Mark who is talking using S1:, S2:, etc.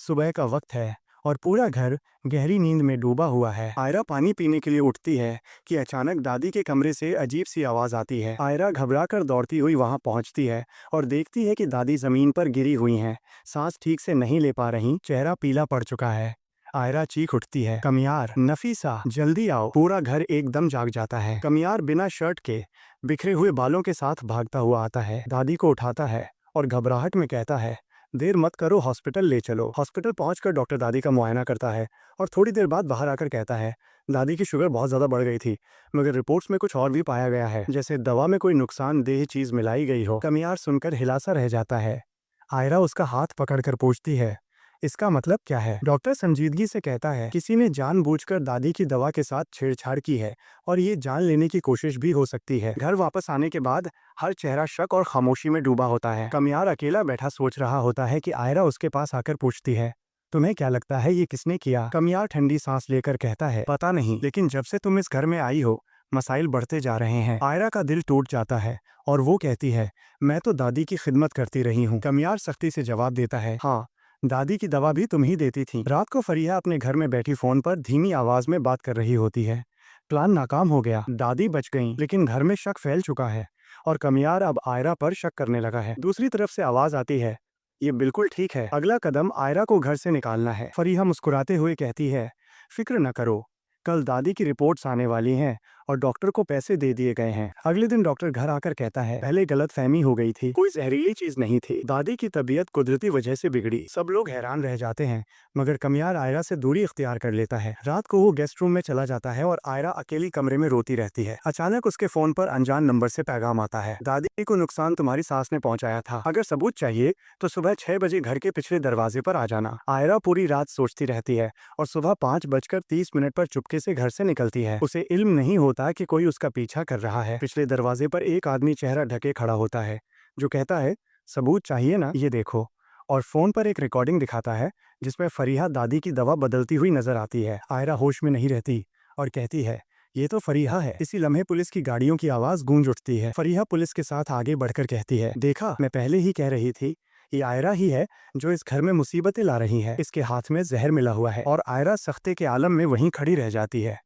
S1: सुबह का वक्त है और पूरा घर गहरी नींद में डूबा हुआ है। आयरा पानी पीने के लिए उठती है कि अचानक दादी के कमरे से अजीब सी आवाज आती है। आयरा घबराकर दौड़ती हुई वहां पहुंचती है और देखती है कि दादी जमीन पर गिरी हुई हैं, सांस ठीक से नहीं ले पा रही, चेहरा पीला पड़ चुका है। आयरा चीख उठती है, कमियार, नफीसा, जल्दी आओ। पूरा घर एकदम जाग जाता है। कमियार बिना शर्ट के बिखरे हुए बालों के साथ भागता हुआ आता है, दादी को उठाता है और घबराहट में कहता है, देर मत करो, हॉस्पिटल ले चलो। हॉस्पिटल पहुंचकर डॉक्टर दादी का मुआयना करता है और थोड़ी देर बाद बाहर आकर कहता है, दादी की शुगर बहुत ज़्यादा बढ़ गई थी, मगर रिपोर्ट्स में कुछ और भी पाया गया है, जैसे दवा में कोई नुकसानदेह चीज़ मिलाई गई हो। कमियार सुनकर हिलासा रह जाता है। आयरा उसका हाथ पकड़कर पूछती है, इसका मतलब क्या है? डॉक्टर संजीदगी से कहता है, किसी ने जानबूझकर दादी की दवा के साथ छेड़छाड़ की है और ये जान लेने की कोशिश भी हो सकती है। घर वापस आने के बाद हर चेहरा शक और खामोशी में डूबा होता है। कमियार अकेला बैठा सोच रहा होता है कि आयरा उसके पास आकर पूछती है, तुम्हें क्या लगता है ये किसने किया? कमियार ठंडी सांस लेकर कहता है, पता नहीं, लेकिन जब से तुम इस घर में आई हो मसाइल बढ़ते जा रहे हैं। आयरा का दिल टूट जाता है और वो कहती है, मैं तो दादी की खिदमत करती रही हूँ। कमियार सख्ती से जवाब देता है, हाँ, दादी की दवा भी तुम ही देती थी। रात को फरीहा अपने घर में बैठी फोन पर धीमी आवाज में बात कर रही होती है। प्लान नाकाम हो गया, दादी बच गईं, लेकिन घर में शक फैल चुका है और कमियार अब आयरा पर शक करने लगा है। दूसरी तरफ से आवाज आती है, ये बिल्कुल ठीक है, अगला कदम आयरा को घर से निकालना है। फरीहा मुस्कुराते हुए कहती है, फिक्र न करो, कल दादी की रिपोर्ट्स आने वाली हैं और डॉक्टर को पैसे दे दिए गए हैं। अगले दिन डॉक्टर घर आकर कहता है, पहले गलतफहमी हो गई थी, कोई जहरीली चीज नहीं थी, दादी की तबीयत कुदरती वजह से बिगड़ी। सब लोग हैरान रह जाते हैं, मगर कमियार आयरा से दूरी इख्तियार कर लेता है। रात को वो गेस्ट रूम में चला जाता है और आयरा अकेली कमरे में रोती रहती है। अचानक उसके फोन पर अनजान नंबर से पैगाम आता है, दादी को नुकसान तुम्हारी सास ने पहुंचाया था, अगर सबूत चाहिए तो सुबह 6 बजे घर के पिछले दरवाजे पर आ जाना। आयरा पूरी रात सोचती रहती है और सुबह 5:30 पर चुपके से घर से निकलती है। उसे इल्म नहीं होता कि कोई उसका पीछा कर रहा है। पिछले दरवाजे पर एक आदमी चेहरा ढके खड़ा होता है जो कहता है, सबूत चाहिए ना, ये देखो, और फोन पर एक रिकॉर्डिंग दिखाता है जिसमें फरीहा दादी की दवा बदलती हुई नजर आती है। आयरा होश में नहीं रहती और कहती है, ये तो फरीहा है। इसी लम्हे पुलिस की गाड़ियों की आवाज गूंज उठती है। फरीहा पुलिस के साथ आगे बढ़कर कहती है, देखा, मैं पहले ही कह रही थी, ये आयरा ही है जो इस घर में मुसीबतें ला रही है। इसके हाथ में जहर मिला हुआ है। और आयरा सख्ते के आलम में वहीं खड़ी रह जाती है।